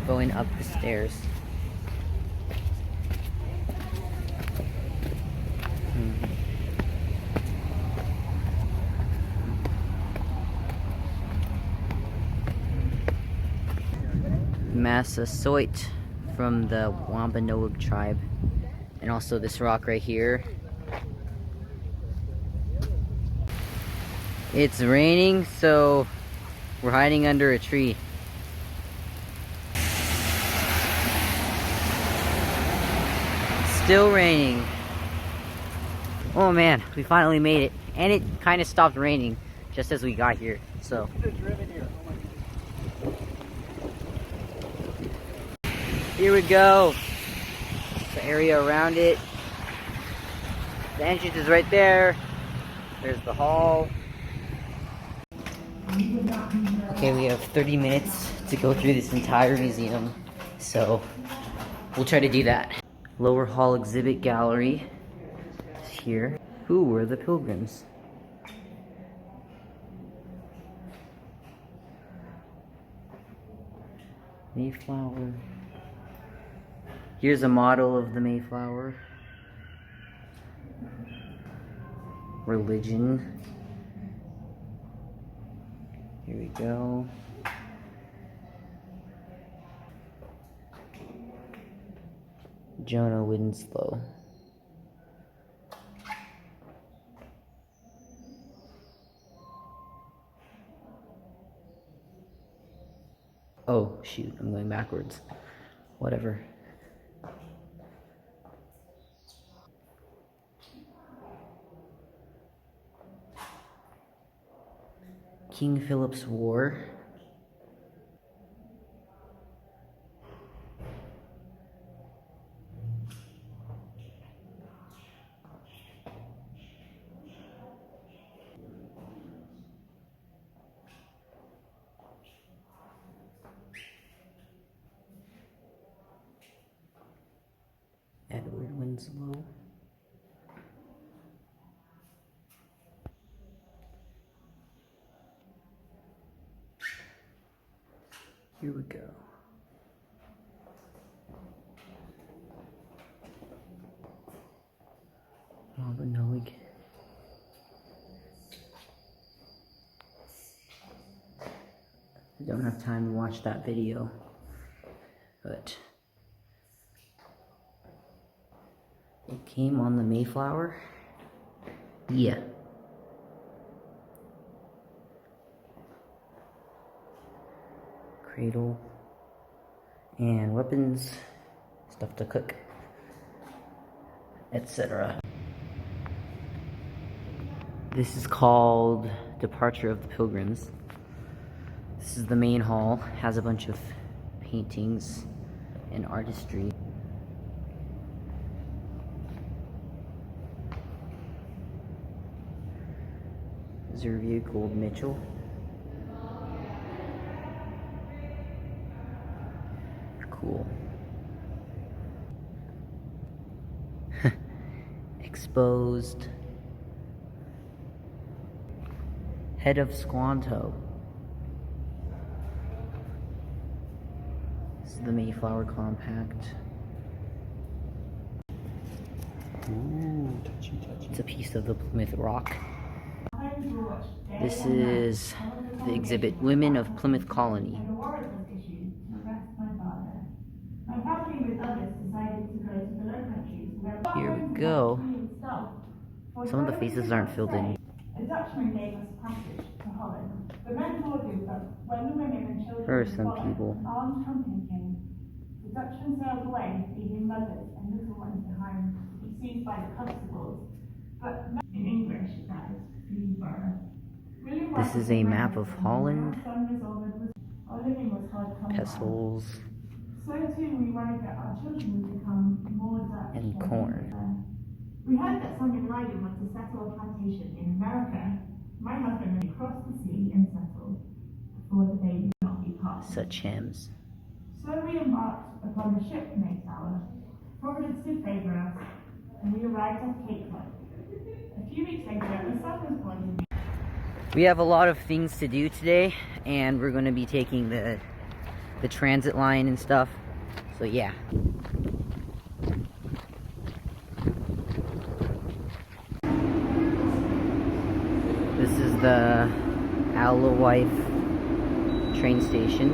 Going up the stairs. Massasoit from the Wampanoag tribe. And also this rock right here. It's raining, so we're hiding under a tree. Still raining. Oh man, we finally made it. And it kind of stopped raining just as we got here, so. Here we go. The area around it. The entrance is right there. There's the hall. Okay, we have 30 minutes to go through this entire museum, so we'll try to do that. Lower Hall Exhibit Gallery is here. Who were the Pilgrims? Mayflower. Here's a model of the Mayflower. Religion. Here we go. Jonah Winslow. Oh, shoot, I'm going backwards. Whatever. King Philip's War. Edward Winslow. Here we go. Wampanoag. I don't have time to watch that video, but it came on the Mayflower. Yeah. Cradle and weapons, stuff to cook, etc. This is called Departure of the Pilgrims. This is the main hall, has a bunch of paintings and artistry. Zervia Gold Mitchell. Cool. Exposed. Head of Squanto. This is the Mayflower Compact. Ooh, touchy, touchy. It's a piece of the Plymouth Rock. This is the exhibit, Women of Plymouth Colony. Here we go. Some of the faces aren't filled in. There are some people. The Dutchman sailed away, leaving mothers and little ones behind to be seized by the constables. But in English, that is Peterborough. This is a map of Holland. Pestles. So too we worried that our children would become more Dutch and corn. We heard that some in Leiden want to settle a plantation in America. My husband may cross the sea and settle before the baby will not be passed. Such hymns. So we embarked upon the ship Mayflower. Providence did favour us, and we arrived at Cape Cod. A few weeks later, a son was born to me. We have a lot of things to do today, and we're going to be taking the transit line and stuff. So yeah. This is the Alewife train station.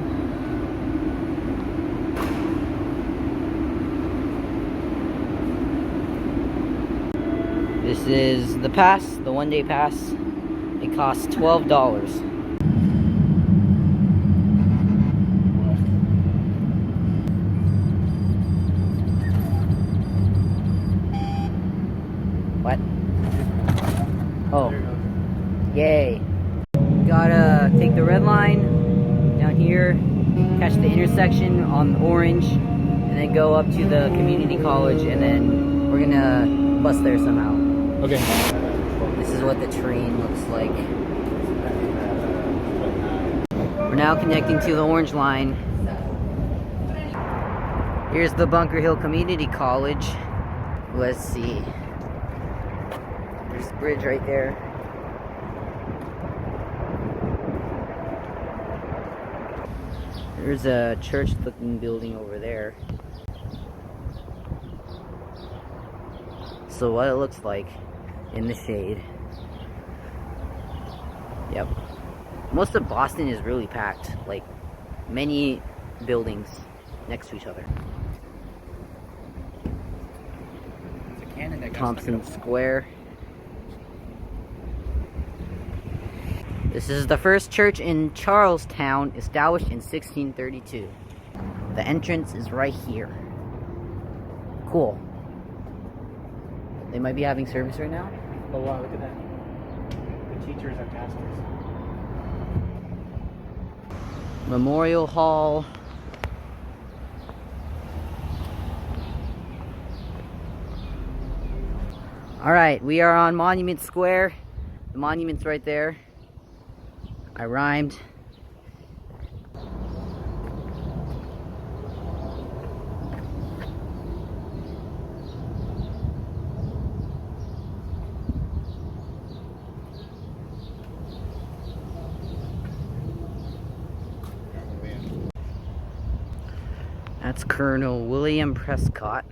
This is the pass, the one-day pass. It costs $12. What? Oh. Yay. Gotta take the red line down here, catch the intersection on orange, and then go up to the community college, and then we're gonna bus there somehow. Okay. This is what the train looks like. We're now connecting to the orange line. Here's the Bunker Hill Community College. Let's see. There's the bridge right there. There's a church-looking building over there. So what it looks like in the shade. Yep. Most of Boston is really packed. Like, many buildings next to each other. Thompson Square. This is the first church in Charlestown, established in 1632. The entrance is right here. Cool. They might be having service right now. Oh wow, look at that. The teachers are pastors. Memorial Hall. Alright, we are on Monument Square. The monument's right there. I rhymed. That's Colonel William Prescott.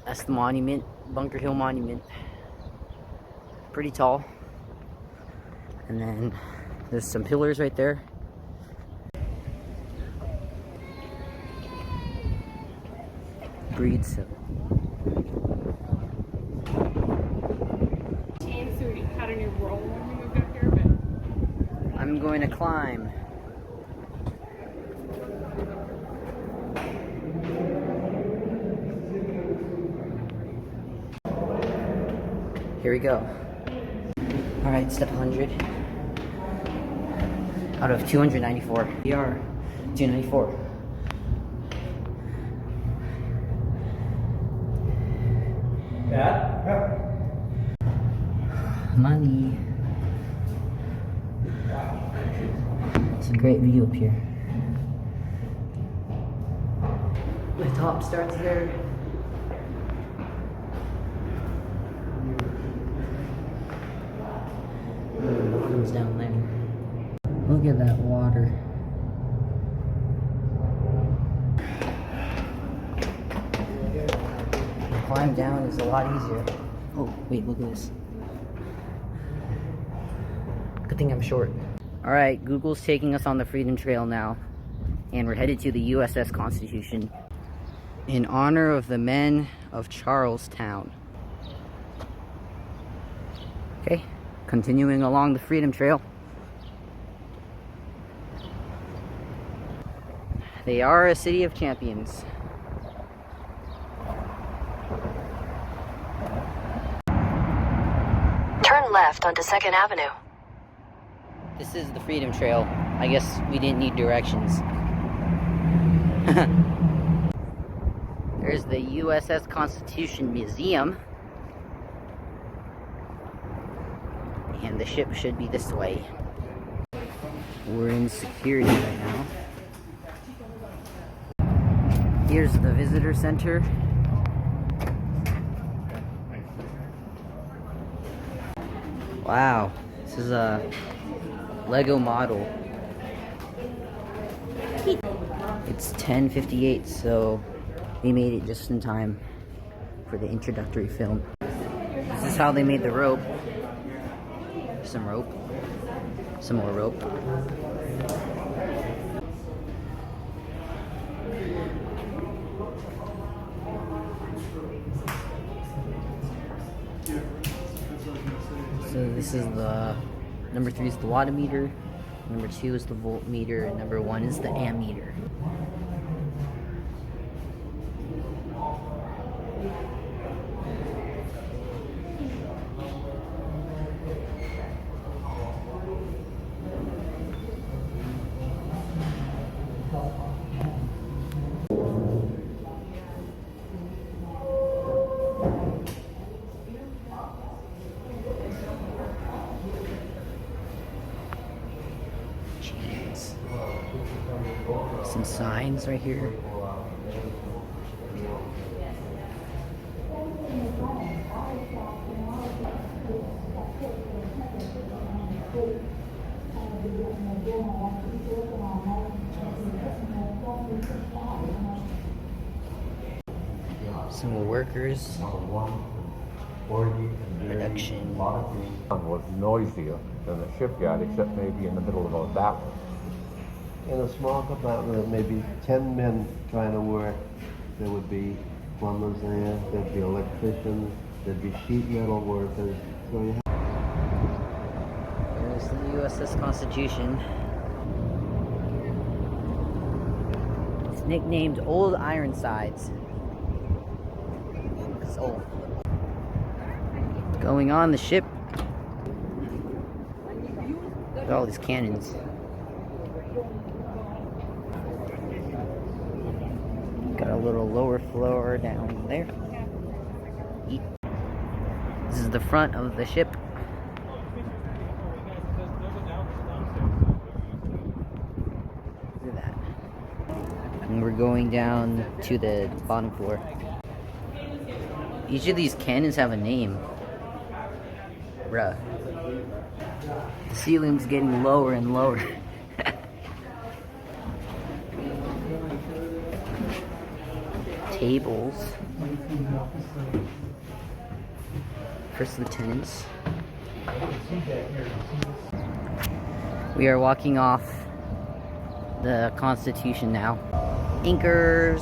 That's the monument, Bunker Hill Monument. Pretty tall. And then there's some pillars right there. Breeds. Team, so we had a new role when we moved up here, but I'm going to climb. Here we go. Alright, step 100. Out of 294. We are 294. Dad? Money. It's a great view up here. The top starts there. The bottom's down there. Look at that water. The climb down is a lot easier. Oh, wait, look at this. Good thing I'm short. Alright, Google's taking us on the Freedom Trail now. And we're headed to the USS Constitution. In honor of the men of Charlestown. Okay, continuing along the Freedom Trail. They are a city of champions. Turn left onto 2nd Avenue. This is the Freedom Trail. I guess we didn't need directions. There's the USS Constitution Museum. And the ship should be this way. We're in security right now. Here's the visitor center. Wow, this is a Lego model. It's 10:58, so they made it just in time for the introductory film. This is how they made the rope. Some rope. Some more rope. So this is the number 3 is the watt-meter, number 2 is the voltmeter, and number 1 is the ammeter. Chains. Some signs right here. Some workers. Production. Was noisier than the shipyard, except maybe in the middle of a battle. In a small compartment of maybe 10 men trying to work, there would be plumbers there, there'd be electricians, there'd be sheet metal workers. So you There's the USS Constitution. It's nicknamed Old Ironsides. It's old. Going on the ship. Look at all these cannons. Got a little lower floor down there. This is the front of the ship. Look at that. And we're going down to the bottom floor. Each of these cannons have a name. Bruh. The ceiling's getting lower and lower. Tables. First lieutenants. We are walking off the Constitution now. Anchors.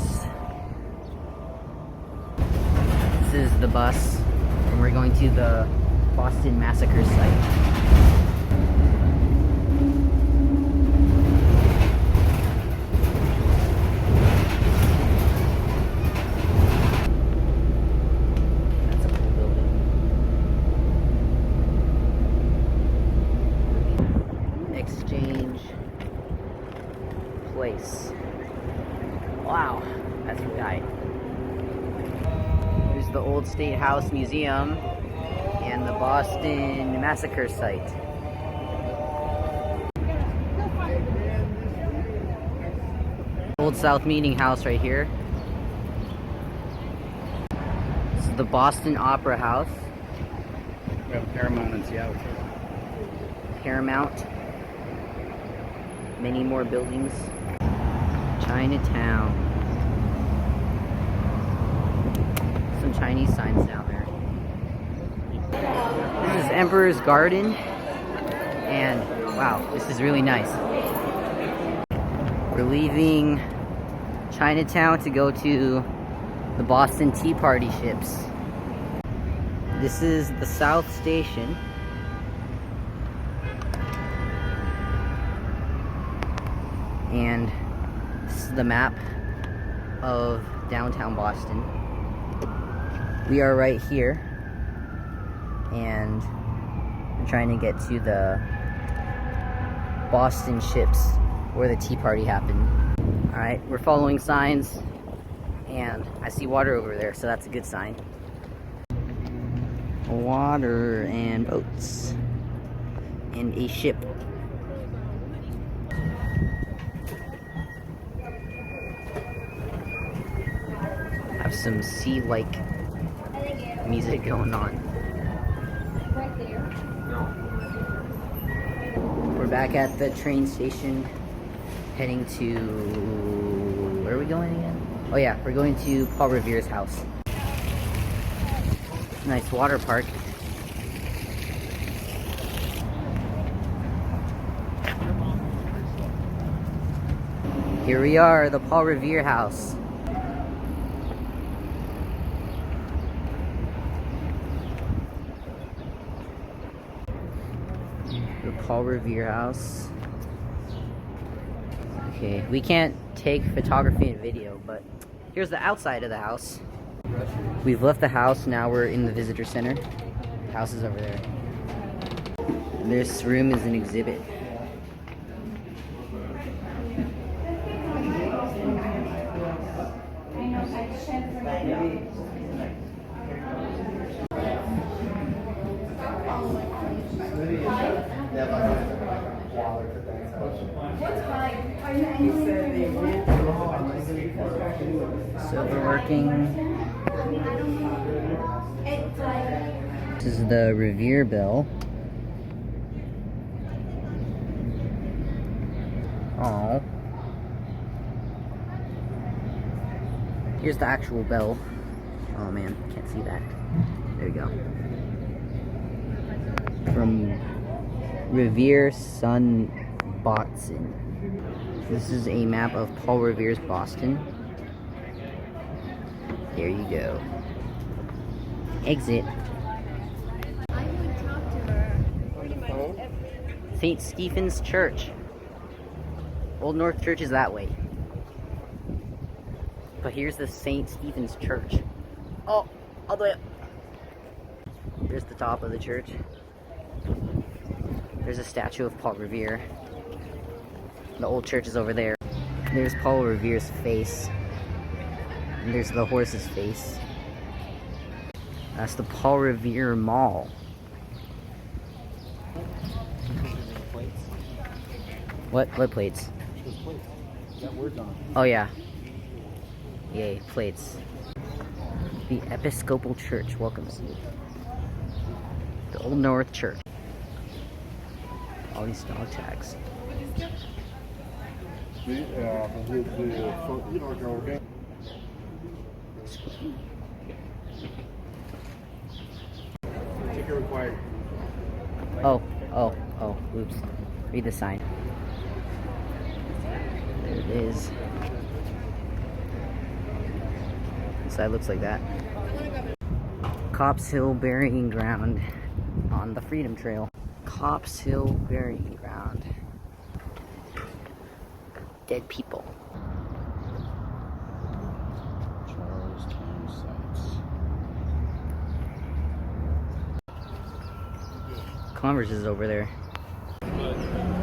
This is the bus, and we're going to the Boston Massacre site. Place. Wow, that's right. There's the Old State House Museum and the Boston Massacre site. Old South Meeting House right here. This is the Boston Opera House. We have Paramount in Seattle. Paramount. Many more buildings. Chinatown. Some Chinese signs down there. This is Emperor's Garden. And wow, this is really nice. We're leaving Chinatown to go to the Boston Tea Party ships. This is the South Station. And this is the map of downtown Boston. We are right here, and I'm trying to get to the Boston ships where the Tea Party happened. Alright, we're following signs, and I see water over there, so that's a good sign. Water and boats, and a ship. Have some sea-like music going on. Right there. We're back at the train station, heading to... where are we going again? Oh yeah, we're going to Paul Revere's house. Nice water park. Here we are, the Paul Revere house. The Paul Revere house. Okay, we can't take photography and video, but here's the outside of the house. We've left the house, now we're in the visitor center. The house is over there. This room is an exhibit. Silverworking. This is the Revere bell. Oh. Here's the actual bell. Oh man, can't see that. There you go. From Revere Son Botson. This is a map of Paul Revere's Boston. There you go. Exit. I would talk to her pretty much every... St. Stephen's Church. Old North Church is that way. But here's the St. Stephen's Church. Oh, all the way up. Here's the top of the church. There's a statue of Paul Revere. The old church is over there. There's Paul Revere's face. And there's the horse's face. That's the Paul Revere Mall. What plates? Those plates. You got words on them. Oh yeah. Yay, plates. The Episcopal Church welcomes you. The Old North Church. All these dog tags. Ticket required. Oh, oops. Read the sign. There it is. Inside looks like that. Cops Hill Burying Ground on the Freedom Trail. Cops Hill Burying Ground. Dead people. Charlestown sites. Converse is over there.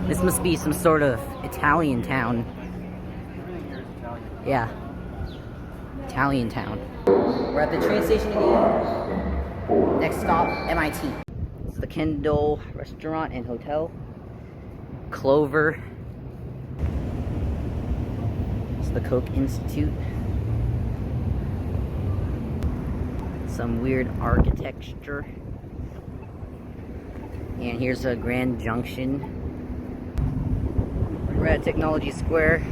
This must be some sort of Italian town. Everything here is Italian. Yeah. Italian town. We're at the train station again. Next stop, MIT. It's the Kendall Restaurant and Hotel. Clover. It's the Koch Institute. Some weird architecture. And here's a Grand Junction. We're at Technology Square.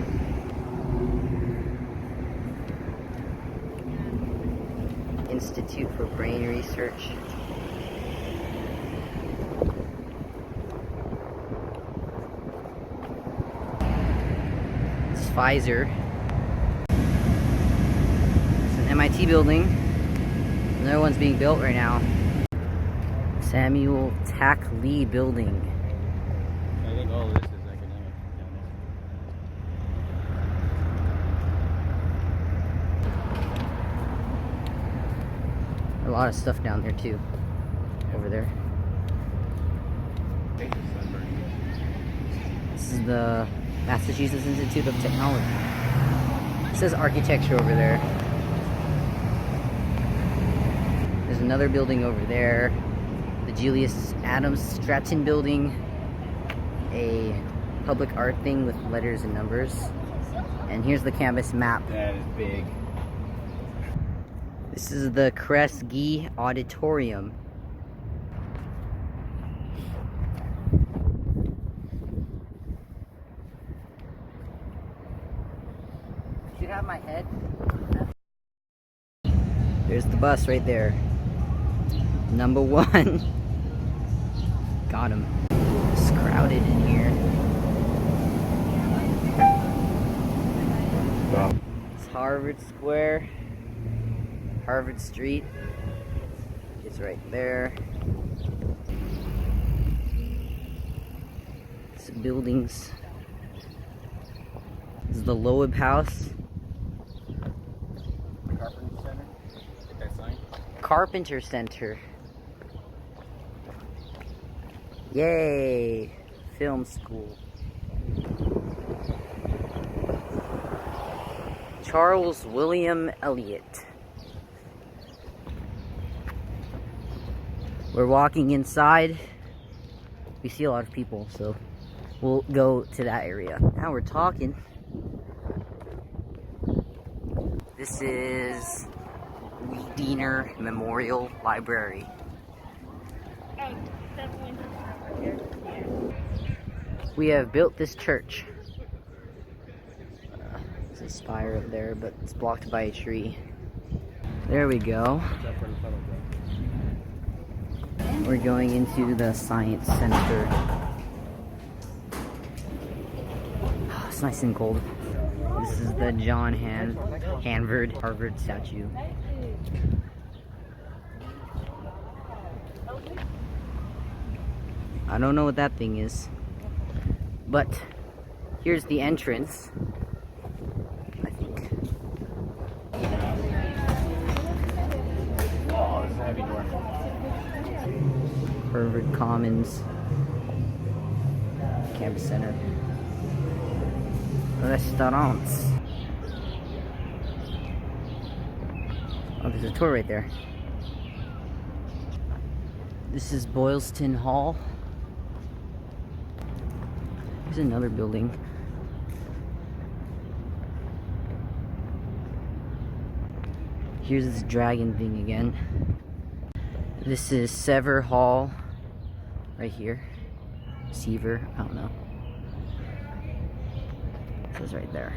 Institute for Brain Research. It's Pfizer. It's an MIT building. Another one's being built right now. Samuel Tack Lee Building. I think all of this is academic down A lot of stuff down there too. Over there. there. This is the Massachusetts Institute of Technology. It says architecture over there. There's another building over there. The Julius Adams Stratton Building. A public art thing with letters and numbers. And here's the campus map. That is big. This is the Kresge Auditorium. Should have my head. There's the bus right there. Number 1. Got him. It's crowded in here. It's Harvard Square. Harvard Street. It's right there. buildings. This is the Loeb House. Carpenter Center. Get that sign. Carpenter Center. Yay! Film school. Charles William Eliot. We're walking inside. We see a lot of people, so we'll go to that area. Now we're talking. This is Weediner Memorial Library. We have built this church. There's a spire up there, but it's blocked by a tree. There we go. We're going into the Science Center. Oh, it's nice and cold. This is the John Hanford Harvard statue. I don't know what that thing is, but here's the entrance, I think. Oh, this is a heavy door. Harvard Commons Campus Center. Restaurants. Oh, there's a tour right there. This is Boylston Hall. There's another building. Here's this dragon thing again. This is Sever Hall. Right here. Seaver, I don't know. It says right there.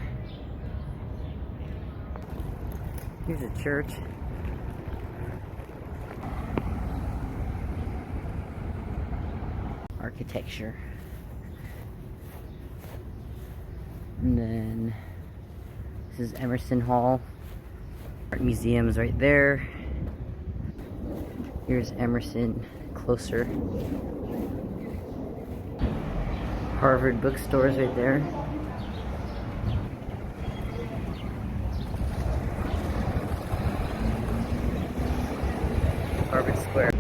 Here's a church. Architecture. And then this is Emerson Hall. Art museum's right there. Here's Emerson closer. Harvard bookstores right there. Harvard Square.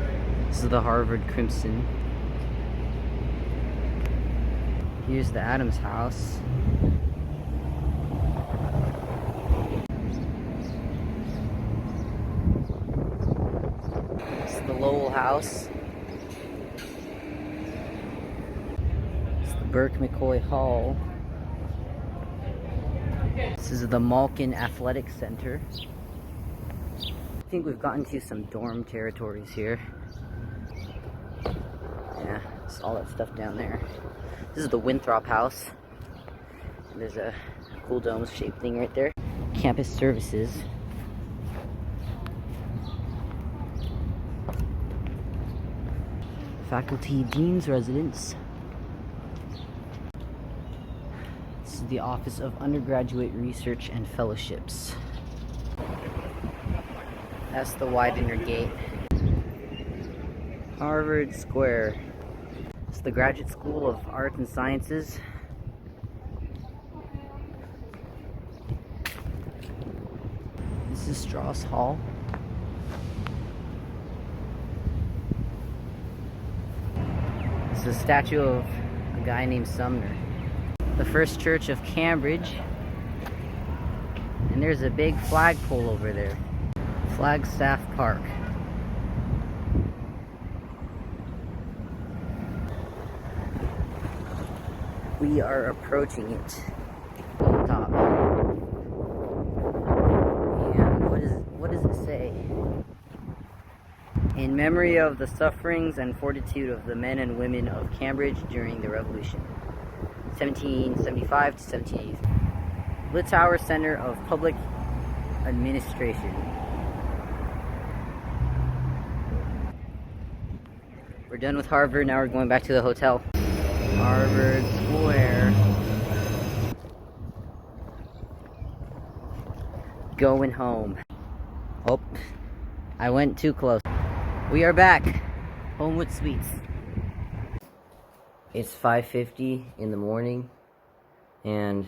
This is the Harvard Crimson. Here's the Adams House. This is the Lowell House. Burke McCoy Hall. This is the Malkin Athletic Center. I think we've gotten to some dorm territories here. Yeah, it's all that stuff down there. This is the Winthrop House. There's a cool dome-shaped thing right there. Campus services. Faculty Dean's residence. This is the Office of Undergraduate Research and Fellowships. That's the Widener Gate. Harvard Square. It's the Graduate School of Arts and Sciences. This is Strauss Hall. This is a statue of a guy named Sumner. The First Church of Cambridge. And there's a big flagpole over there. Flagstaff Park. We are approaching it. Top. And what does it say? In memory of the sufferings and fortitude of the men and women of Cambridge during the Revolution. 1775 to 1780. Litauer Center of Public Administration. We're done with Harvard, now we're going back to the hotel. Harvard Square. Going home. Oh, I went too close. We are back. Homewood Suites. It's 5:50 in the morning, and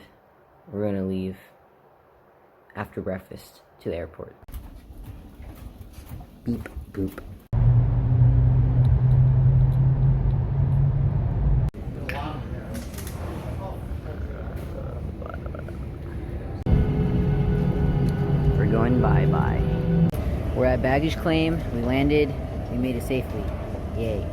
we're gonna leave after breakfast to the airport. Beep boop. We're going bye-bye. We're at baggage claim. We landed. We made it safely. Yay.